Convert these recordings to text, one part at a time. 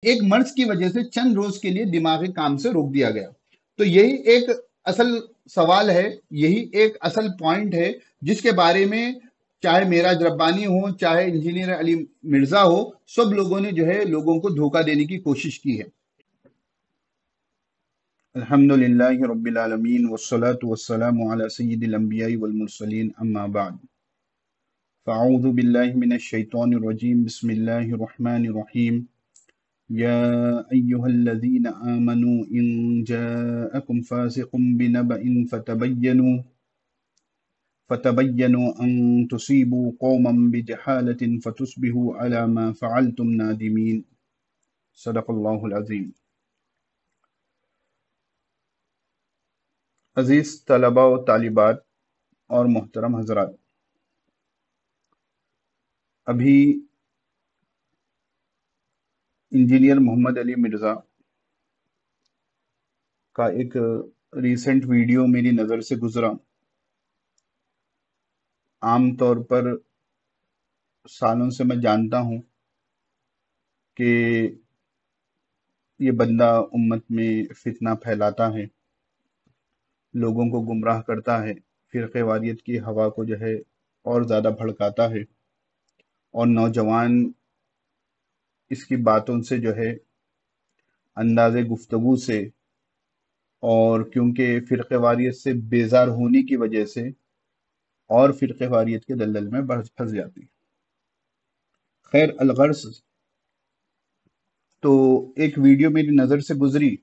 ایک مرض کی وجہ سے چند روز کے لیے دماغی کام سے روک دیا گیا۔ تو یہی ایک اصل سوال ہے، یہی ایک اصل پوائنٹ ہے جس کے بارے میں چاہے معراج ربانی ہو، چاہے انجینئر علی مرزا ہو، سب لوگوں نے جو ہے لوگوں کو دھوکہ دینے کی کوشش کی ہے۔ الحمدللہ رب العالمین والصلاة والسلام علی سید الانبیاء والمرسلین اما بعد فاعوذ باللہ من الشیطان الرجیم بسم اللہ الرحمن الرحیم یا ایہا الذین آمنوا ان جاءکم فاسق بنبأ فتبینوا ان تصیبوا قوما بجہالۃ فتصبحوا علی ما فعلتم نادمین۔ صدق اللہ العظیم۔ عزیز طلباء و طالبات اور محترم حضرات، ابھی انجینئر محمد علی مرزا کا ایک ریسنٹ ویڈیو میری نظر سے گزرا۔ عام طور پر سالوں سے میں جانتا ہوں کہ یہ بندہ امت میں فتنہ پھیلاتا ہے، لوگوں کو گمراہ کرتا ہے، فرقہ واریت کی ہوا کو جو ہے اور زیادہ بھڑکاتا ہے، اور نوجوان اس کی باتوں سے جو ہے انداز گفتگو سے اور کیونکہ فرقہ واریت سے بیزار ہونے کی وجہ سے اور فرقہ واریت کے دلدل میں پھنس جاتی۔ خیر الغرض، تو ایک ویڈیو میری نظر سے گزری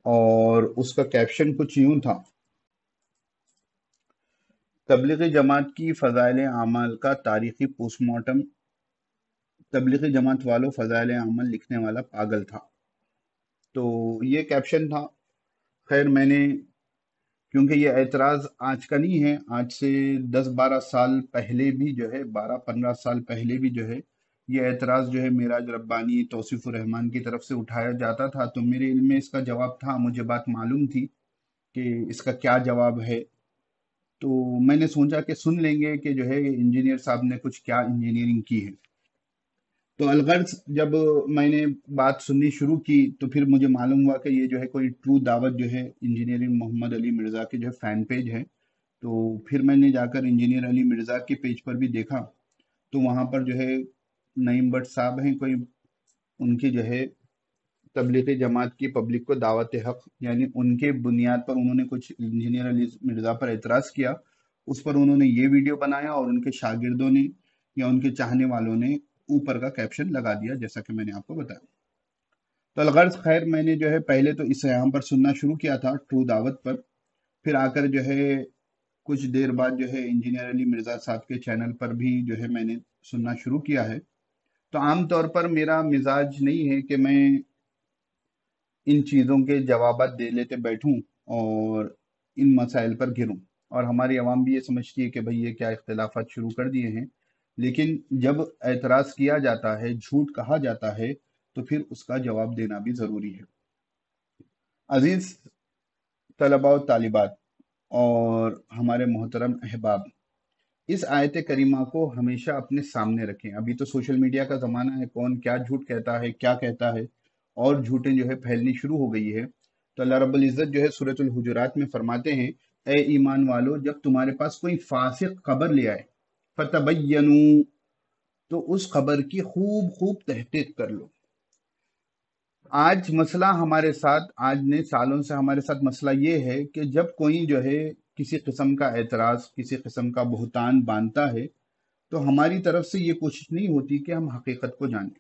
اور اس کا کیپشن کچھ یوں تھا: تبلیغی جماعت کی فضائل اعمال کا تاریخی پوسٹ مارٹم، تبلیغی جماعت والوں فضائل اعمال لکھنے والا پاگل تھا۔ تو یہ کیپشن تھا۔ خیر میں نے، کیونکہ یہ اعتراض آج کا نہیں ہے، آج سے 10-12 سال پہلے بھی جو ہے، 12-15 سال پہلے بھی جو ہے یہ اعتراض جو ہے معراج ربانی، توصیف الرحمن کی طرف سے اٹھایا جاتا تھا، تو میرے علم میں اس کا جواب تھا، مجھے بات معلوم تھی کہ اس کا کیا جواب ہے۔ تو میں نے سوچا کہ سن لیں گے کہ جو ہے انجینئر صاحب نے کچھ کیا انجینئرنگ کی ہے۔ تو الغرض جب میں نے بات سننی شروع کی تو پھر مجھے معلوم ہوا کہ یہ جو ہے کوئی ٹرو دعوت جو ہے انجینئرنگ محمد علی مرزا کے جو ہے فین پیج ہے۔ تو پھر میں نے جا کر انجینئر علی مرزا کے پیج پر بھی دیکھا، تو وہاں پر جو ہے نعیم بٹ صاحب ہیں کوئی، ان کی جو ہے تبلیغی جماعت کی پبلک کو دعوت حق، یعنی ان کے بنیاد پر انہوں نے کچھ انجینئر علی مرزا پر اعتراض کیا، اس پر انہوں نے یہ ویڈیو بنایا اور ان کے شاگردوں نے یا ان کے چاہنے والوں نے اوپر کا کیپشن لگا دیا، جیسا کہ میں نے آپ کو بتایا۔ تو الغرض خیر میں نے جو ہے پہلے تو اسے یہاں پر سننا شروع کیا تھا ٹرو دعوت پر، پھر آ کر جو ہے کچھ دیر بعد جو ہے انجینئر علی مرزا صاحب کے چینل پر بھی جو ہے میں نے سننا شروع کیا ہے۔ تو عام طور پر میرا مزاج نہیں ہے کہ میں ان چیزوں کے جوابات دے لیتے بیٹھوں اور ان مسائل پر گروں، اور ہماری عوام بھی یہ سمجھتی ہے کہ بھئی یہ کیا اختلافات شروع کر دیے ہیں، لیکن جب اعتراض کیا جاتا ہے، جھوٹ کہا جاتا ہے، تو پھر اس کا جواب دینا بھی ضروری ہے۔ عزیز طلباء و طالبات اور ہمارے محترم احباب، اس آیت کریمہ کو ہمیشہ اپنے سامنے رکھیں۔ ابھی تو سوشل میڈیا کا زمانہ ہے، کون کیا جھوٹ کہتا ہے، کیا کہتا ہے، اور جھوٹیں جو ہے پھیلنی شروع ہو گئی ہے۔ تو اللہ رب العزت جو ہے سورۃ الحجرات میں فرماتے ہیں، اے ایمان والو، جب تمہارے پاس کوئی فاسق خبر لے آئے، فتبینوا، تو اس خبر کی خوب خوب تحقیق کر لو۔ آج مسئلہ ہمارے ساتھ، آج نے سالوں سے ہمارے ساتھ مسئلہ یہ ہے کہ جب کوئی جو ہے کسی قسم کا اعتراض، کسی قسم کا بہتان باندھتا ہے، تو ہماری طرف سے یہ کوشش نہیں ہوتی کہ ہم حقیقت کو جانیں۔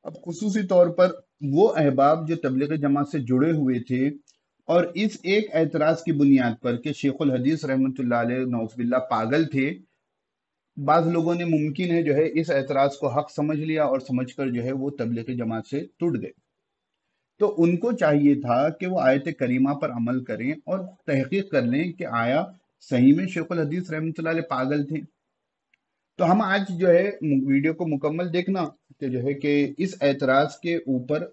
اب خصوصی طور پر وہ احباب جو تبلیغ جماعت سے جڑے ہوئے تھے اور اس ایک اعتراض کی بنیاد پر کہ شیخ الحدیث رحمۃ اللہ علیہ نعوذ باللہ پاگل تھے، بعض لوگوں نے ممکن ہے جو ہے اس اعتراض کو حق سمجھ لیا اور سمجھ کر جو ہے وہ تبلیغی جماعت سے ٹوٹ گئے۔ تو ان کو چاہیے تھا کہ وہ آیت کریمہ پر عمل کریں اور تحقیق کر لیں کہ آیا صحیح میں شیخ الحدیث رحمۃ اللہ علیہ پاگل تھے۔ تو ہم آج جو ہے ویڈیو کو مکمل دیکھنا کہ جو ہے کہ اس اعتراض کے اوپر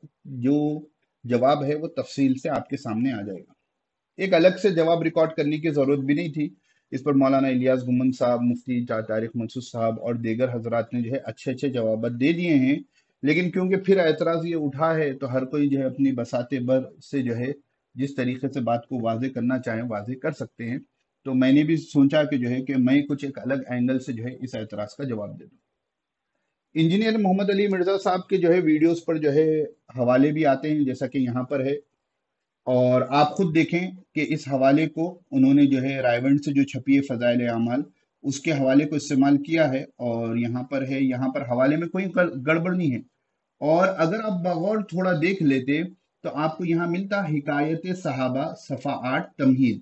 جو جواب ہے وہ تفصیل سے آپ کے سامنے آ جائے گا۔ ایک الگ سے جواب ریکارڈ کرنے کی ضرورت بھی نہیں تھی، اس پر مولانا الیاس گمن صاحب، مفتی طارق منصور صاحب اور دیگر حضرات نے جو ہے اچھے اچھے جوابات دے دیے ہیں، لیکن کیونکہ پھر اعتراض یہ اٹھا ہے تو ہر کوئی جو ہے اپنی بساطِ بر سے جو ہے جس طریقے سے بات کو واضح کرنا چاہیں واضح کر سکتے ہیں. تو میں نے بھی سوچا کہ جو ہے کہ میں کچھ ایک الگ اینگل سے جو ہے اس اعتراض کا جواب دے دوں. انجینئر محمد علی مرزا صاحب کے جو ہے ویڈیوز پر جو ہے حوالے بھی آتے ہیں جیسا کہ یہاں پر ہے، اور آپ خود دیکھیں کہ اس حوالے کو انہوں نے جو ہے رائے ونڈ سے جو چھپی ہے فضائل اعمال اس کے حوالے کو استعمال کیا ہے، اور یہاں پر ہے، یہاں پر حوالے میں کوئی گڑبڑ نہیں ہے. اور اگر آپ بغور تھوڑا دیکھ لیتے تو آپ کو یہاں ملتا حکایت صحابہ صفحہ 8 تمہید.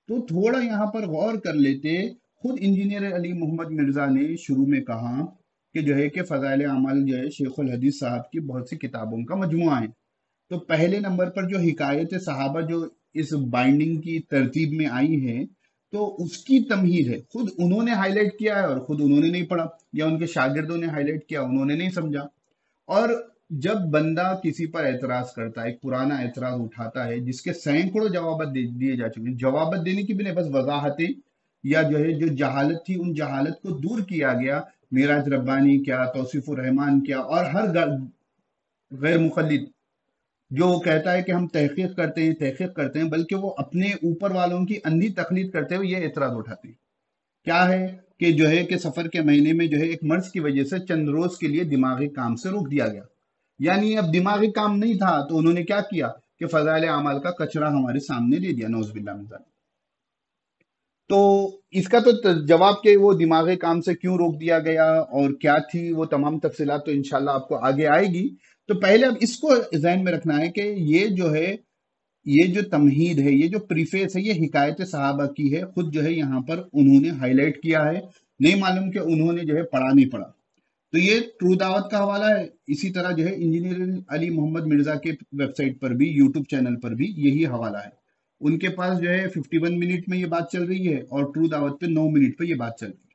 تو تھوڑا یہاں پر غور کر لیتے. خود انجینئر علی محمد مرزا نے شروع میں کہا کہ جو ہے کہ فضائل اعمال جو ہے شیخ الحدیث صاحب کی بہت سی کتابوں کا مجموعہ ہے. تو پہلے نمبر پر جو حکایت صحابہ جو اس بائنڈنگ کی ترتیب میں آئی ہے تو اس کی تمہید ہے، خود انہوں نے ہائی لائٹ کیا ہے اور خود انہوں نے نہیں پڑھا، یا ان کے شاگردوں نے ہائی لائٹ کیا انہوں نے نہیں سمجھا. اور جب بندہ کسی پر اعتراض کرتا ہے، ایک پرانا اعتراض اٹھاتا ہے جس کے سینکڑوں جوابات دیے جا چکے ہیں، جوابات دینے کی بھی نہیں، بس وضاحتیں یا جو ہے جو جہالت تھی ان جہالت کو دور کیا گیا. معراج ربانی کیا، توصیف الرحمان کیا، اور ہر غیر مقلد جو کہتا ہے کہ ہم تحقیق کرتے ہیں بلکہ وہ اپنے اوپر والوں کی اندھی تقلید کرتے ہوئے یہ اعتراض اٹھاتے ہیں. کیا ہے کہ جو ہے کہ سفر کے مہینے میں جو ہے ایک مرض کی وجہ سے چند روز کے لیے دماغی کام سے روک دیا گیا. یعنی اب دماغی کام نہیں تھا تو انہوں نے کیا کیا کہ فضائل اعمال کا کچرا ہمارے سامنے دے دیا، نعوذ باللہ من ذالک. تو اس کا تو جواب کہ وہ دماغی کام سے کیوں روک دیا گیا اور کیا تھی وہ تمام تفصیلات تو انشاءاللہ آپ کو آگے آئے گی. تو پہلے اب اس کو ذہن میں رکھنا ہے کہ یہ جو ہے یہ جو تمہید ہے، یہ جو پریفیس ہے، یہ حکایت صحابہ کی ہے. خود جو ہے یہاں پر انہوں نے ہائی لائٹ کیا ہے، نہیں معلوم کہ انہوں نے جو ہے پڑھا نہیں پڑھا. تو یہ ٹرو دعوت کا حوالہ ہے. اسی طرح جو ہے انجینئر علی محمد مرزا کے ویب سائٹ پر بھی، یوٹیوب چینل پر بھی یہی حوالہ ہے. ان کے پاس جو ہے 51 منٹ میں یہ بات چل رہی ہے اور ٹرو دعوت پہ 9 منٹ پہ یہ بات چل رہی ہے.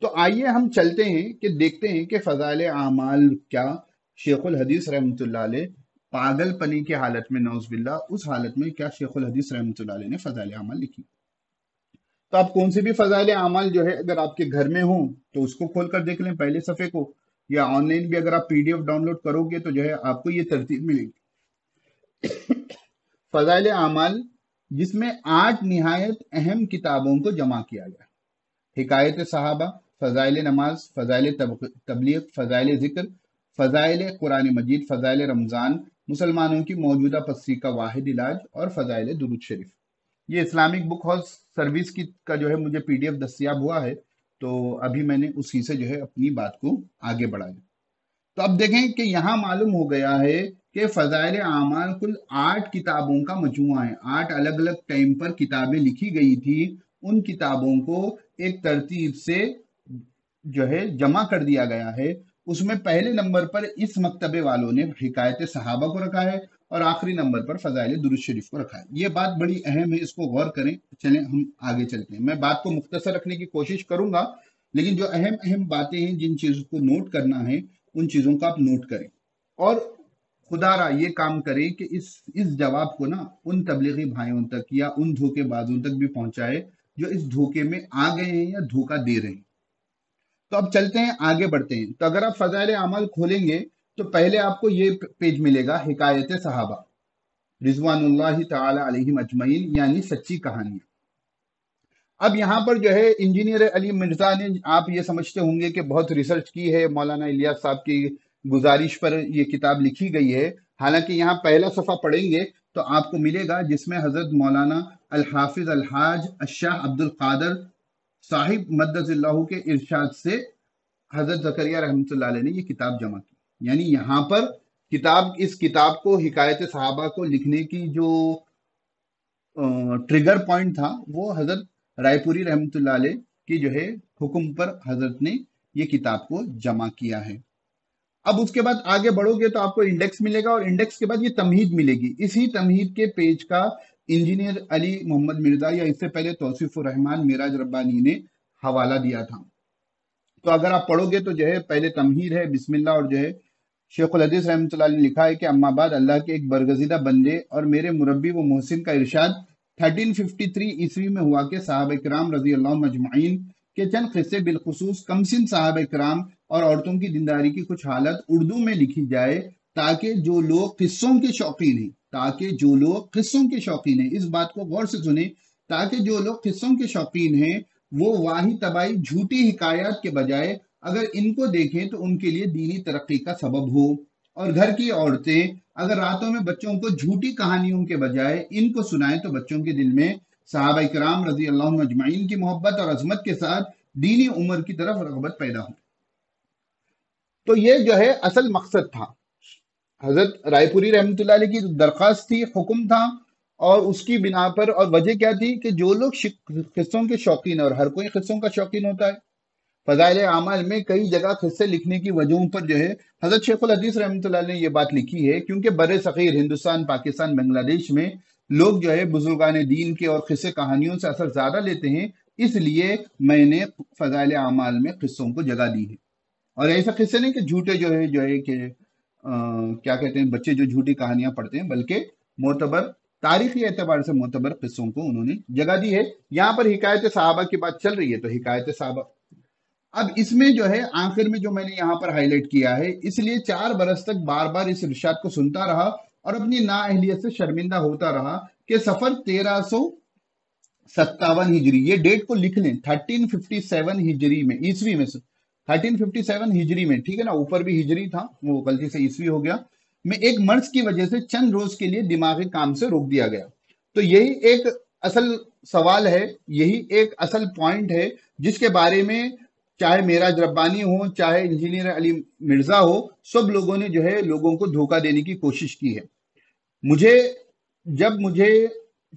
تو آئیے ہم چلتے ہیں کہ دیکھتے ہیں کہ فضائل اعمال کیا شیخ الحدیث رحمۃ اللہ علیہ پاگل پنی کی حالت میں، نعوذ باللہ، اس حالت میں کیا شیخ الحدیث رحمۃ اللہ علیہ نے فضائل اعمال لکھی. تو آپ کون سے بھی فضائل اعمال جو ہے اگر آپ کے گھر میں ہوں تو اس کو کھول کر دیکھ لیں پہلے صفحے کو، یا آن لائن بھی اگر آپ P D F download کرو گے تو جو ہے آپ کو یہ ترتیب ملے گی. فضائل اعمال جس میں 8 نہایت اہم کتابوں کو جمع کیا گیا: حکایت صحابہ، فضائل نماز، فضائل تبلیغ، فضائل ذکر، فضائل قرآن مجید، فضائل رمضان، مسلمانوں کی موجودہ پستی کا واحد علاج، اور فضائل درود شریف. یہ اسلامک بک ہاؤس سروس کا جو ہے مجھے پی ڈی ایف دستیاب ہوا ہے، تو ابھی میں نے اسی سے جو ہے اپنی بات کو آگے بڑھایا. تو اب دیکھیں کہ یہاں معلوم ہو گیا ہے کہ فضائل اعمال کل 8 کتابوں کا مجموعہ ہے. 8 الگ الگ ٹائم پر کتابیں لکھی گئی تھی، ان کتابوں کو ایک ترتیب سے جو ہے جمع کر دیا گیا ہے. اس میں پہلے نمبر پر اس مکتبے والوں نے حکایت صحابہ کو رکھا ہے اور آخری نمبر پر فضائل درود شریف کو رکھا ہے. یہ بات بڑی اہم ہے، اس کو غور کریں. چلیں ہم آگے چلتے ہیں. میں بات کو مختصر رکھنے کی کوشش کروں گا، لیکن جو اہم باتیں ہیں جن چیزوں کو نوٹ کرنا ہے ان چیزوں کا آپ نوٹ کریں، اور خدا را یہ کام کریں کہ اس جواب کو نا ان تبلیغی بھائیوں تک یا ان دھوکے بازوں تک بھی پہنچائے جو اس دھوکے میں آ گئے ہیں یا دھوکہ دے رہے ہیں. تو اب چلتے ہیں، آگے بڑھتے ہیں. تو اگر آپ فضائل اعمال کھولیں گے تو پہلے آپ کو یہ پیج ملے گا، حکایت صحابہ رضوان اللہ تعالی علیہم اجمعین، یعنی سچی کہانیاں. اب یہاں پر جو ہے انجینئر علی مرزا نے، آپ یہ سمجھتے ہوں گے کہ بہت ریسرچ کی ہے، مولانا الیاس صاحب کی گزارش پر یہ کتاب لکھی گئی ہے. حالانکہ یہاں پہلا صفحہ پڑھیں گے تو آپ کو ملے گا جس میں حضرت مولانا الحافظ الحاج الشاہ عبد القادر صاحب مدد اللہ کے ارشاد سے حضرت زکریا رحمۃ اللہ علیہ نے یہ کتاب جمع کی. یعنی یہاں پر اس کتاب کو، حکایت صحابہ کو لکھنے کی جو ٹریگر پوائنٹ تھا وہ حضرت رائے پوری رحمۃ اللہ علیہ کی جو ہے حکم پر حضرت نے یہ کتاب کو جمع کیا ہے. اب اس کے بعد آگے بڑھو گے تو آپ کو انڈیکس ملے گا، اور انڈیکس کے بعد یہ تمہید ملے گی. اسی تمہید کے پیج کا انجینئر علی محمد مرزا یا اس سے پہلے توصیف الرحمان معراج ربانی نے حوالہ دیا تھا. تو اگر آپ پڑھو گے تو جو ہے پہلے تمہید ہے، بسم اللہ، اور جو ہے شیخ الحدیث رحمۃ اللہ علیہ نے لکھا ہے کہ اما بعد، اللہ کے ایک برگزیدہ بندے اور میرے مربی و محسن کا ارشاد 1353 عیسوی میں ہوا کہ صحابہ کرام رضی اللہ عنہم اجمعین کے چند قصے، بالخصوص کمسن صحابہ کرام اور عورتوں کی دینداری کی کچھ حالت اردو میں لکھی جائے، تاکہ جو لوگ قصوں کے شوقین ہیں، اس بات کو غور سے سنیں، تاکہ جو لوگ قصوں کے شوقین ہیں وہ واہی تباہی جھوٹی حکایات کے بجائے اگر ان کو دیکھیں تو ان کے لیے دینی ترقی کا سبب ہو، اور گھر کی عورتیں اگر راتوں میں بچوں کو جھوٹی کہانیوں کے بجائے ان کو سنائیں تو بچوں کے دل میں صحابہ کرام رضی اللہ عنہ اجمعین کی محبت اور عظمت کے ساتھ دینی امور کی طرف رغبت پیدا ہو۔ تو یہ جو ہے اصل مقصد تھا، حضرت رائے پوری رحمۃ اللہ علیہ کی درخواست تھی، حکم تھا، اور اس کی بنا پر، اور وجہ کیا تھی کہ جو لوگ قصوں کے شوقین، اور ہر کوئی قصوں کا شوقین ہوتا ہے، فضائل اعمال میں کئی جگہ قصے لکھنے کی وجہوں پر جو ہے حضرت شیخ الحدیث رحمۃ اللہ علیہ نے یہ بات لکھی ہے، کیونکہ بر صغیر ہندوستان، پاکستان، بنگلہ دیش میں لوگ جو ہے بزرگان دین کے اور قصے کہانیوں سے اثر زیادہ لیتے ہیں، اس لیے میں نے فضائل اعمال میں قصوں کو جگہ دی ہے۔ اور ایسا قصے نہیں کہ جھوٹے جو ہے کہ کیا کہتے ہیں، بچے جو جھوٹی کہانیاں پڑھتے ہیں، بلکہ معتبر، تاریخی اعتبار سے معتبر قصوں کو انہوں نے جگہ دی ہے۔ یہاں پر حکایت صحابہ کی بات چل رہی ہے، تو حکایت صحابہ، اب اس میں جو ہے آخر میں جو میں نے یہاں پر ہائی لائٹ کیا ہے، اس لیے 4 برس تک بار بار اس ارشاد کو سنتا رہا اور اپنی نااہلیت سے شرمندہ ہوتا رہا کہ سفر 1357 ہجری، یہ ڈیٹ کو لکھ لیں، 1357 ہجری میں، عیسوی میں، 1357 ہجری میں، ٹھیک ہے نا، اوپر بھی ہجری تھا، وہ غلطی سے عیسوی ہو گیا، میں ایک مرض کی وجہ سے چند روز کے لیے دماغی کام سے روک دیا گیا۔ تو یہی ایک اصل سوال ہے، یہی ایک اصل پوائنٹ ہے جس کے بارے میں چاہے معراج ربانی ہو، چاہے انجینئر علی مرزا ہو، سب لوگوں نے جو ہے لوگوں کو دھوکہ دینے کی کوشش کی ہے۔ جب مجھے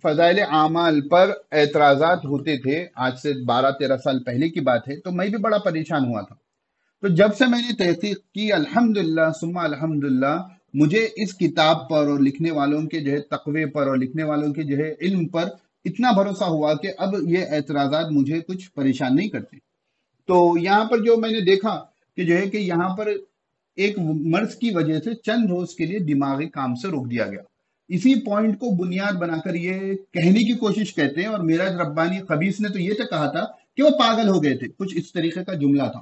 فضائل اعمال پر اعتراضات ہوتے تھے، آج سے 12-13 سال پہلے کی بات ہے، تو میں بھی بڑا پریشان ہوا تھا۔ تو جب سے میں نے تحقیق کی، الحمدللہ ثم الحمدللہ، مجھے اس کتاب پر اور لکھنے والوں کے جو ہے تقوی پر اور لکھنے والوں کے جو ہے علم پر اتنا بھروسہ ہوا کہ اب یہ اعتراضات مجھے کچھ پریشان نہیں کرتے۔ تو یہاں پر جو میں نے دیکھا کہ جو ہے کہ یہاں پر ایک مرض کی وجہ سے چند روز کے لیے دماغی کام سے روک دیا گیا، اسی پوائنٹ کو بنیاد بنا کر یہ کہنے کی کوشش کرتے ہیں، اور معراج ربانی خبیث نے تو یہ تک کہا تھا کہ وہ پاگل ہو گئے تھے، کچھ اس طریقے کا جملہ تھا،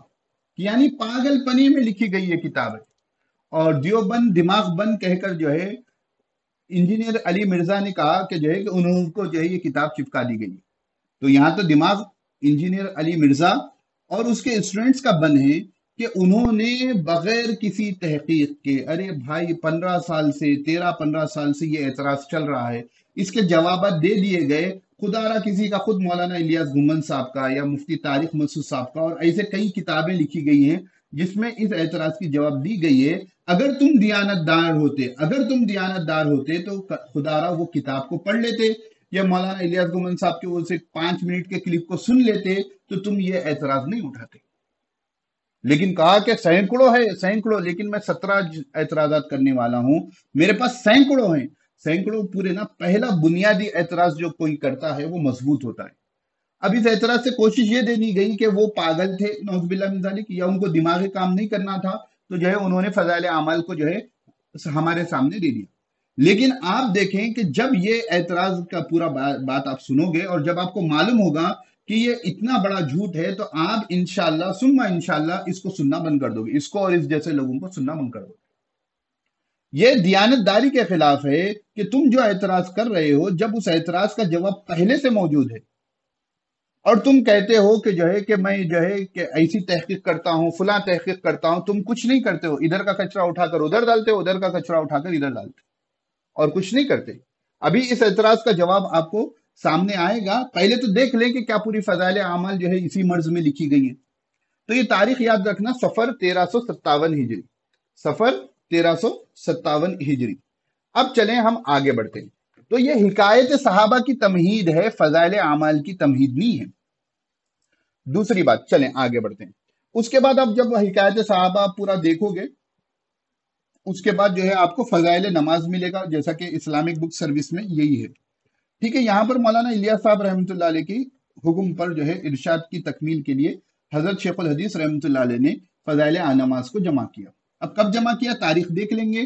یعنی پاگل پنی میں لکھی گئی یہ کتاب ہے۔ اور دیوبند دماغ بند کہہ کر جو ہے انجینئر علی مرزا نے کہا کہ جو ہے کہ انہوں کو جو ہے یہ کتاب چپکا دی گئی۔ تو یہاں تو دماغ انجینئر علی مرزا اور اس کے اسٹوڈنٹس کا بن ہے کہ انہوں نے بغیر کسی تحقیق کے، ارے بھائی 13 سال سے یہ اعتراض چل رہا ہے، اس کے جوابات دے دیے گئے، خدا را کسی کا، خود مولانا الیاس گھمن صاحب کا یا مفتی طارق مسعود صاحب کا، اور ایسے کئی کتابیں لکھی گئی ہیں جس میں اس اعتراض کی جواب دی گئی ہے۔ اگر تم دیانت دار ہوتے تو خدا را وہ کتاب کو پڑھ لیتے، یا مولانا الیاس گھمن صاحب کے وہ 5 منٹ کے کلپ کو سن لیتے تو تم یہ اعتراض نہیں اٹھاتے۔ لیکن کہا کہ سینکڑوں، لیکن میں 17 اعتراضات کرنے والا ہوں، میرے پاس سینکڑوں پورے نا، پہلا بنیادی اعتراض جو کوئی کرتا ہے وہ مضبوط ہوتا ہے۔ اب اس اعتراض سے کوشش یہ دینی گئی کہ وہ پاگل تھے، نعوذ باللہ من ذالک، یا ان کو دماغی کام نہیں کرنا تھا، تو جو ہے انہوں نے فضائل اعمال کو جو ہے ہمارے سامنے دے دیا۔ لیکن آپ دیکھیں کہ جب یہ اعتراض کا پورا بات آپ سنو گے، اور جب آپ کو معلوم ہوگا کہ یہ اتنا بڑا جھوٹ ہے، تو آپ انشاءاللہ ثم انشاءاللہ اس کو سننا بند کر دو گے، اس کو اور اس جیسے لوگوں کو سننا بند کر دو گے۔ یہ دیانت داری کے خلاف ہے کہ تم جو اعتراض کر رہے ہو، جب اس اعتراض کا جواب پہلے سے موجود ہے، اور تم کہتے ہو کہ جو ہے کہ میں جو ہے کہ ایسی تحقیق کرتا ہوں، فلاں تحقیق کرتا ہوں، تم کچھ نہیں کرتے ہو، ادھر کا کچرا اٹھا کر ادھر ڈالتے ہو، ادھر کا کچرا اٹھا کر ادھر ڈالتے ہو، اور کچھ نہیں کرتے۔ ابھی اس اعتراض کا جواب آپ کو سامنے آئے گا، پہلے تو دیکھ لیں کہ کیا پوری فضائل اعمال جو ہے اسی مرض میں لکھی گئی ہے۔ تو یہ تاریخ یاد رکھنا، سفر 1357 ہجری، سفر 1357 ہجری۔ اب چلیں ہم آگے بڑھتے ہیں۔ تو یہ حکایت صحابہ کی تمہید ہے، فضائل اعمال کی تمہید نہیں ہے۔ دوسری بات، چلیں آگے بڑھتے ہیں۔ اس کے بعد اب جب حکایت صحابہ پورا دیکھو گے، اس کے بعد جو ہے آپ کو فضائل نماز ملے گا، جیسا کہ اسلامک بک سروس میں یہی ہے، ٹھیک ہے۔ یہاں پر مولانا الیاس صاحب رحمۃ اللہ علیہ کی حکم پر جو ہے ارشاد کی تکمیل کے لیے حضرت شیخ الحدیث رحمۃ اللہ علیہ نے فضائل نماز کو جمع کیا۔ اب کب جمع کیا، تاریخ دیکھ لیں گے،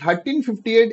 1358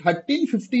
1350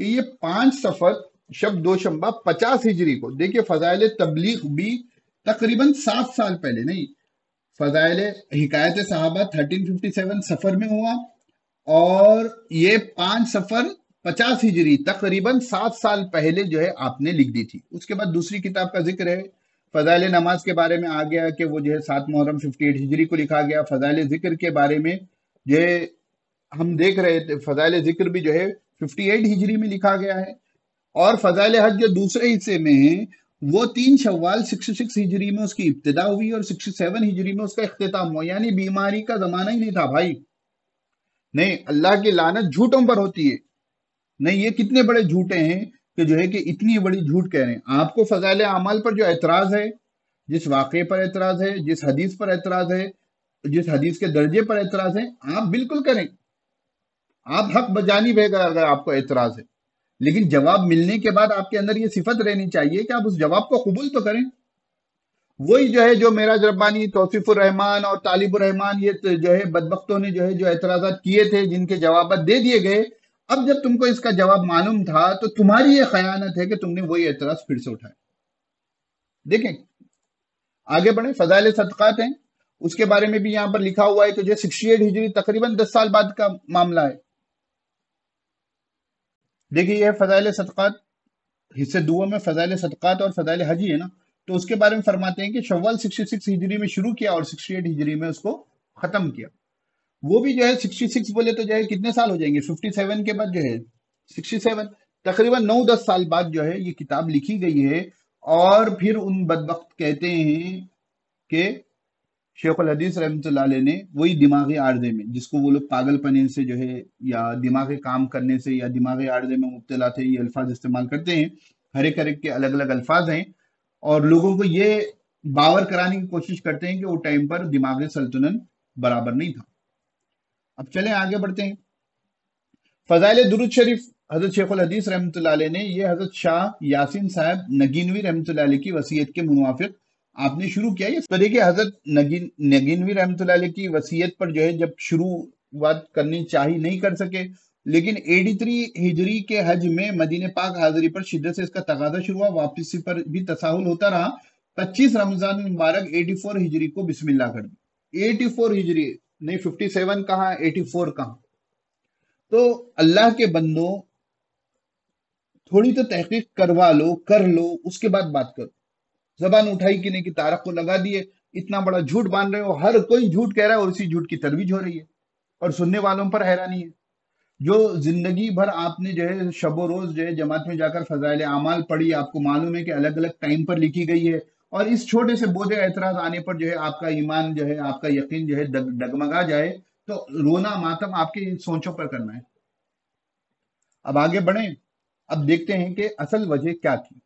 کہ یہ 5 سفر شب دوشنبہ 50 ہجری کو، دیکھیے فضائل تبلیغ بھی تقریباً 7 سال پہلے نہیں، فضائل حکایت صحابہ 1357 سفر میں ہوا، اور یہ 5 سفر 50 ہجری تقریباً 7 سال پہلے جو ہے آپ نے لکھ دی تھی۔ اس کے بعد دوسری کتاب کا ذکر ہے، فضائل نماز کے بارے میں آ گیا کہ وہ جو ہے 7 محرم 58 ہجری کو لکھا گیا۔ فضائل ذکر کے بارے میں جو ہے ہم دیکھ رہے تھے، فضائل ذکر بھی جو ہے 58 ہجری میں لکھا گیا ہے، اور فضائل حج جو دوسرے حصے میں ہیں وہ 3 شوال 66 ہجری میں اس کی ابتدا ہوئی اور 67 ہجری میں اس کا اختتام ہوا، یعنی بیماری کا زمانہ ہی نہیں تھا بھائی۔ نہیں، اللہ کی لعنت جھوٹوں پر ہوتی ہے۔ نہیں، یہ کتنے بڑے جھوٹے ہیں کہ جو ہے کہ اتنی بڑی جھوٹ کہہ رہے ہیں۔ آپ کو فضائل اعمال پر جو اعتراض ہے، جس واقعے پر اعتراض ہے، جس حدیث پر اعتراض ہے، جس حدیث کے درجے پر اعتراض ہے، آپ بالکل کریں، آپ حق بجانب ہے اگر آپ کو اعتراض ہے، لیکن جواب ملنے کے بعد آپ کے اندر یہ صفت رہنی چاہیے کہ آپ اس جواب کو قبول تو کریں۔ وہی جو ہے جو معراج ربانی، توصیف الرحمان اور طالب الرحمان، یہ جو ہے بدبختوں نے جو ہے جو اعتراضات کیے تھے، جن کے جوابات دے دیے گئے، اب جب تم کو اس کا جواب معلوم تھا تو تمہاری یہ خیانت ہے کہ تم نے وہی اعتراض پھر سے اٹھائے۔ دیکھیں آگے بڑھیں، فضائل صدقات ہیں، اس کے بارے میں بھی یہاں پر لکھا ہوا ہے کہ جو 68 ہجری تقریباً 10 سال بعد کا معاملہ ہے۔ دیکھیے یہ فضائل صدقات، حصے دو میں فضائل صدقات اور فضائل حج ہی ہے نا، تو اس کے بارے میں فرماتے ہیں کہ شوال 66 ہجری میں شروع کیا اور 68 ہجری میں اس کو ختم کیا۔ وہ بھی جو ہے 66 بولے تو جو ہے کتنے سال ہو جائیں گے، 57 کے بعد جو ہے 67، تقریباً 9-10 سال بعد جو ہے یہ کتاب لکھی گئی ہے۔ اور پھر ان بدبخت کہتے ہیں کہ شیخ الحدیث رحمۃ اللہ علیہ نے وہی دماغی عارضے میں، جس کو وہ لوگ پاگل پنے سے جو ہے یا دماغی کام کرنے سے یا دماغی عارضے میں مبتلا تھے، یہ الفاظ استعمال کرتے ہیں، ہر ایک کے الگ الگ الفاظ ہیں، اور لوگوں کو یہ باور کرانے کی کوشش کرتے ہیں کہ وہ ٹائم پر دماغی سلطنت برابر نہیں تھا۔ اب چلیں آگے بڑھتے ہیں۔ فضائل درود شریف، حضرت شیخ الحدیث رحمۃ اللہ علیہ نے یہ حضرت شاہ یاسین صاحب نگینوی رحمۃ اللہ علیہ کی وصیت کے موافق آپ نے شروع کیا۔ یہ طریقے حضرت نگینوی رحمۃ اللہ علیہ کی وصیت پر جو ہے جب شروعات کرنی چاہی نہیں کر سکے، لیکن 83 ہجری کے حج میں مدینہ پاک حاضری پر شدت سے اس کا تقاضا شروع ہوا، واپسی پر بھی تساہل ہوتا رہا۔ 25 رمضان مبارک 84 ہجری کو بسم اللہ کر دی۔ 84 ہجری نہیں، 57 کہاں، 84 کہاں؟ تو اللہ کے بندوں تھوڑی تو تحقیق کروا لو، کر لو، اس کے بعد بات کرو۔ زبان اٹھائی کہ نہیں کہ تارق کو لگا دیے، اتنا بڑا جھوٹ باندھ رہے ہو، ہر کوئی جھوٹ کہہ رہا ہے اور اسی جھوٹ کی ترویج ہو رہی ہے، اور سننے والوں پر حیرانی ہے۔ جو زندگی بھر آپ نے جو ہے شب و روز جو ہے جماعت میں جا کر فضائل اعمال پڑھی، آپ کو معلوم ہے کہ الگ الگ ٹائم پر لکھی گئی ہے، اور اس چھوٹے سے بوجھ اعتراض آنے پر جو ہے آپ کا ایمان جو ہے، آپ کا یقین جو ہے ڈگمگا جائے، تو رونا ماتم آپ کی سوچوں پر کرنا ہے۔ اب آگے بڑھیں، اب دیکھتے ہیں کہ اصل وجہ کیا تھی۔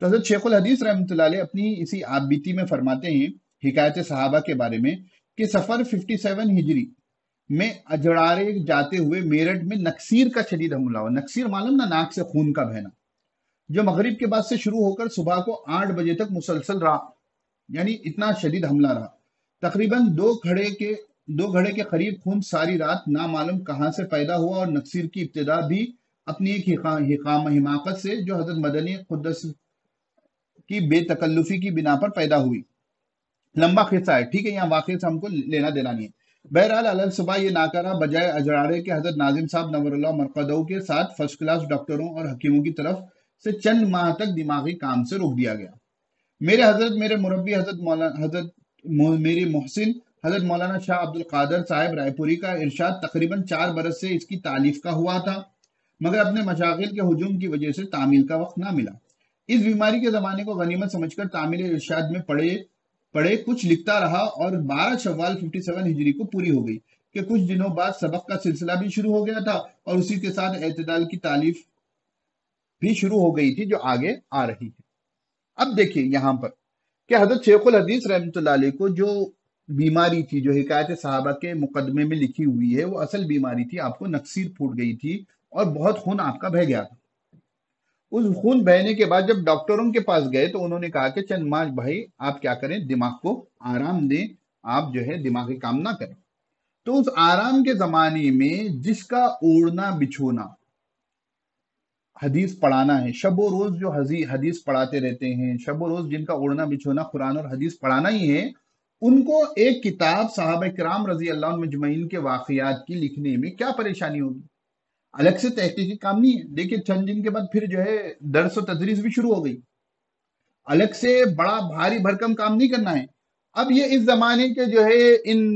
تو حضرت شیخ الحدیث رحمۃ اللہ علیہ اپنی اسی آپ بیتی میں فرماتے ہیں حکایت صحابہ کے بارے میں کہ سفر 57 ہجری میں اجڑارے جاتے ہوئے میرٹھ میں نکسیر کا شدید حملہ ہوا۔ نکسیر معلوم نا، ناک سے خون کا بہنا، جو مغرب کے بعد سے شروع ہو کر صبح کو 8 بجے تک مسلسل رہا، یعنی اتنا شدید حملہ رہا۔ تقریباً 2 گھڑے کے قریب خون ساری رات نامعلوم کہاں سے پیدا ہوا، اور نکسیر کی ابتدا بھی اپنی ایک حماقت سے جو حضرت مدنی قدس کی بے تکلفی کی بنا پر پیدا ہوئی۔ لمبا قصہ ہے، ٹھیک ہے، یہاں واقعی سے ہم کو لینا دینا نہیں ہے۔ بہرحال علیہ صبح یہ ناکارہ بجائے اجڑارے کے حضرت ناظم صاحب نور اللہ مرقدہ کے ساتھ فرسٹ کلاس ڈاکٹروں اور حکیموں کی طرف سے چند ماہ تک دماغی کام سے روک دیا گیا۔ میرے حضرت، میرے مربی میری محسن حضرت مولانا شاہ عبد القادر صاحب رائے پوری کا ارشاد تقریباً 4 برس سے اس کی تالیف کا ہوا تھا، مگر اپنے مشاغل کے ہجوم کی وجہ سے تعمیل کا وقت نہ ملا۔ اس بیماری کے زمانے کو غنیمت سمجھ کر تعمیل ارشاد میں پڑے کچھ لکھتا رہا، اور 12 شوال 57 ہجری کو پوری ہو گئی کہ کچھ دنوں بعد سبق کا سلسلہ بھی شروع ہو گیا تھا، اور اسی کے ساتھ اعتدال کی تالیف بھی شروع ہو گئی تھی جو آگے آ رہی ہے۔ اب دیکھیے یہاں پر کہ حضرت شیخ الحدیث رحمۃ اللہ علیہ کو جو بیماری تھی، جو حکایت صحابہ کے مقدمے میں لکھی ہوئی ہے، وہ اصل بیماری تھی، آپ کو نکسیر پھوٹ گئی تھی اور بہت خون آپ کا بہہ گیا تھا۔ اس خون بہنے کے بعد جب ڈاکٹروں کے پاس گئے تو انہوں نے کہا کہ چند ماہ بھائی آپ کیا کریں، دماغ کو آرام دیں، آپ جو ہے دماغی کام نہ کریں۔ تو اس آرام کے زمانے میں جس کا اوڑھنا بچھونا حدیث پڑھانا ہے، شب و روز جو حدیث پڑھاتے رہتے ہیں، شب و روز جن کا اڑنا بچھونا قرآن اور حدیث پڑھانا ہی ہے، ان کو ایک کتاب صحابہ کرام رضی اللہ عنہ مجمعین کے واقعات کی لکھنے میں کیا پریشانی ہوگی؟ الگ سے تحقیقی کام نہیں ہے. دیکھیں چند دن کے بعد پھر جو ہے درس و تدریس بھی شروع ہو گئی. الگ سے بڑا بھاری بھرکم کام نہیں کرنا ہے. اب یہ اس زمانے کے جو ہے ان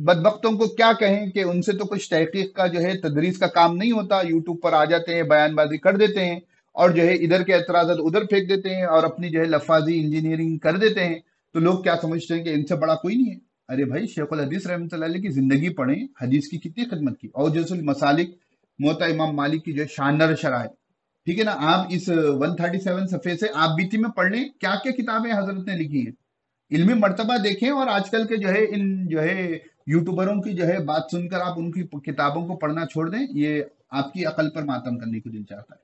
بدبختوں کو کیا کہیں کہ ان سے تو کچھ تحقیق کا جو ہے تدریس کا کام نہیں ہوتا، یوٹیوب پر آ جاتے ہیں، بیان بازی کر دیتے ہیں اور جو ہے ادھر کے اعتراضات ادھر پھینک دیتے ہیں اور اپنی جو ہے لفاظی انجینئرنگ کر دیتے ہیں. تو لوگ کیا سمجھتے ہیں کہ ان سے بڑا کوئی نہیں ہے. ارے بھائی شیخ الحدیث رحمۃ اللہ علیہ کی زندگی پڑھیں، حدیث کی کتنی خدمت کی، اور جیسے المسالک موطا امام مالک کی جو ہے شاندار شرح ہے. ٹھیک ہے نا، آپ اس 137 صفحے سے آپ بیتی میں پڑھ لیں کیا کیا کتابیں حضرت نے لکھی ہیں. علمی مرتبہ دیکھیں اور آج کل کے جو ہے ان جو ہے یوٹیوبروں کی جو ہے بات سن کر آپ ان کی کتابوں کو پڑھنا چھوڑ دیں، یہ آپ کی عقل پر ماتم کرنے کو دل چاہتا ہے.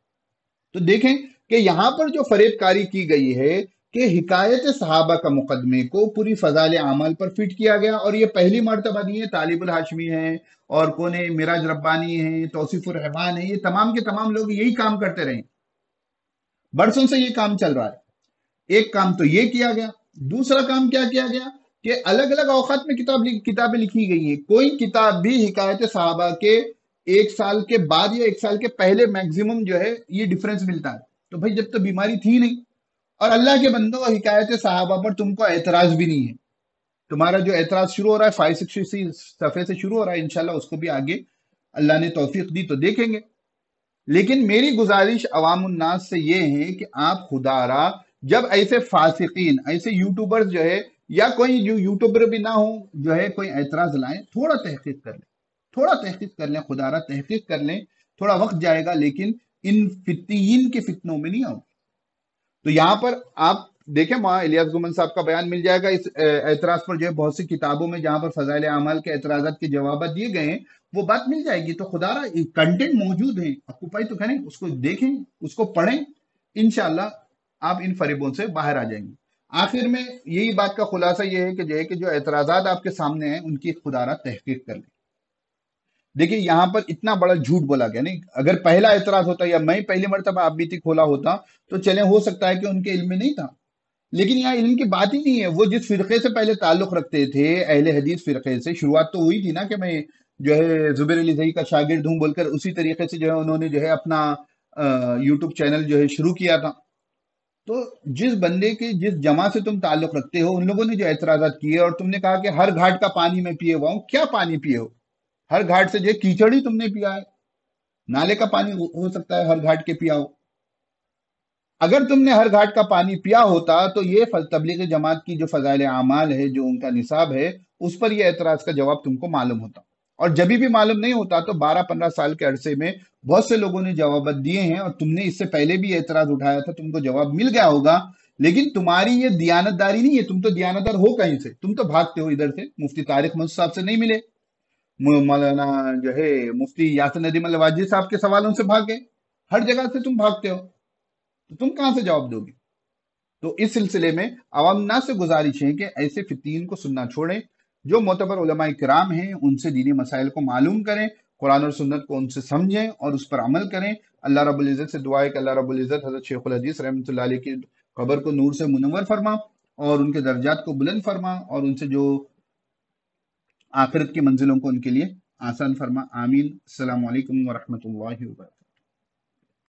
تو دیکھیں کہ یہاں پر جو فریب کاری کی گئی ہے کہ حکایت صحابہ کا مقدمے کو پوری فضائل اعمال پر فٹ کیا گیا، اور یہ پہلی مرتبہ نہیں ہے. طالب الہاشمی ہے اور کون ہے، میراج ربانی ہے، توصیف الرحمان ہے، یہ تمام کے تمام لوگ یہی کام کرتے رہے. برسوں سے یہ کام چل رہا ہے. ایک کام تو یہ کیا گیا. دوسرا کام کیا کیا گیا کہ الگ الگ اوقات میں کتابیں لکھی گئی ہیں. کوئی کتاب بھی حکایت صحابہ کے ایک سال کے بعد یا ایک سال کے پہلے میکزیمم جو ہے یہ ڈیفرنس ملتا ہے. تو بھائی جب تو بیماری تھی نہیں، اور اللہ کے بندوں حکایت صحابہ پر تم کو اعتراض بھی نہیں ہے. تمہارا جو اعتراض شروع ہو رہا ہے 566 صفحے سے شروع ہو رہا ہے، انشاءاللہ اس کو بھی آگے اللہ نے توفیق دی تو دیکھیں گے. لیکن میری گزارش عوام الناس سے یہ ہے کہ آپ خدا را جب ایسے فاسقین، ایسے یوٹیوبرز جو ہے، یا کوئی جو یوٹیوبر بھی نہ ہو جو ہے کوئی اعتراض لائیں، تھوڑا تحقیق کر لیں، تھوڑا تحقیق کر لیں، خدا را تحقیق کر لیں. تھوڑا وقت جائے گا لیکن ان فتیین کے فتنوں میں نہیں آؤ. تو یہاں پر آپ دیکھیں مولانا الیاس گومن صاحب کا بیان مل جائے گا اس اعتراض پر، جو ہے بہت سی کتابوں میں جہاں پر فضائل اعمال کے اعتراضات کے جوابات دیے گئے ہیں وہ بات مل جائے گی. تو خدا را کنٹینٹ موجود ہے، اکوپائی تو کریں، اس کو دیکھیں، اس کو پڑھیں، انشاءاللہ آپ ان فریبوں سے باہر آ جائیں گے. آخر میں یہی بات کا خلاصہ یہ ہے کہ جو اعتراضات آپ کے سامنے ہیں ان کی خدا را تحقیق کر لیں. دیکھیں یہاں پر اتنا بڑا جھوٹ بولا گیا. نہیں، اگر پہلا اعتراض ہوتا یا میں پہلی مرتبہ آپ بیتی کھولا ہوتا تو چلیں ہو سکتا ہے کہ ان کے علم میں نہیں تھا، لیکن یہاں علم کی بات ہی نہیں ہے. وہ جس فرقے سے پہلے تعلق رکھتے تھے، اہل حدیث فرقے سے، شروعات تو ہوئی تھی نا کہ میں جو ہے زبیر علی زئی کا شاگرد ہوں بول کر اسی طریقے سے جو ہے انہوں نے جو ہے اپنا یوٹیوب چینل جو ہے شروع کیا تھا. تو جس بندے کے جس جماعت سے تم تعلق رکھتے ہو، ان لوگوں نے جو اعتراضات کیے اور تم نے کہا کہ ہر گھاٹ کا پانی میں پیے ہوا ہوں، کیا پانی پیے ہو؟ ہر گھاٹ سے جو ہے کیچڑ ہی تم نے پیا ہے. نالے کا پانی ہو سکتا ہے ہر گھاٹ کے پیا ہو. اگر تم نے ہر گھاٹ کا پانی پیا ہوتا تو یہ تبلیغ جماعت کی جو فضائل اعمال ہے، جو ان کا نصاب ہے، اس پر یہ اعتراض کا جواب تم کو معلوم ہوتا. اور جب بھی معلوم نہیں ہوتا تو 12-15 سال کے عرصے میں بہت سے لوگوں نے جوابات دیے ہیں، اور تم نے اس سے پہلے بھی اعتراض اٹھایا تھا، تم کو جواب مل گیا ہوگا. لیکن تمہاری یہ دیانت داری نہیں ہے، تم تو دیانت دار ہو کہیں سے، تم تو بھاگتے ہو ادھر سے. مفتی طارق منصور صاحب سے نہیں ملے، مولانا جو ہے مفتی یاسر ندیم الواجد صاحب کے سوالوں سے بھاگے، ہر جگہ سے تم بھاگتے ہو، تو تم کہاں سے جواب دو گے؟ تو اس سلسلے میں عوام الناس سے گزارش ہے کہ ایسے فتین کو سننا چھوڑیں. جو معتبر علماء کرام ہیں ان سے دینی مسائل کو معلوم کریں، قرآن اور سنت کو ان سے سمجھیں اور اس پر عمل کریں. اللہ رب العزت سے دعا ہے کہ اللہ رب العزت حضرت شیخ الحدیث رحمۃ اللہ علیہ کی قبر کو نور سے منور فرما اور ان کے درجات کو بلند فرما اور ان سے جو آخرت کی منزلوں کو ان کے لیے آسان فرما. آمین. السلام علیکم ورحمۃ اللہ وبرکاتہ.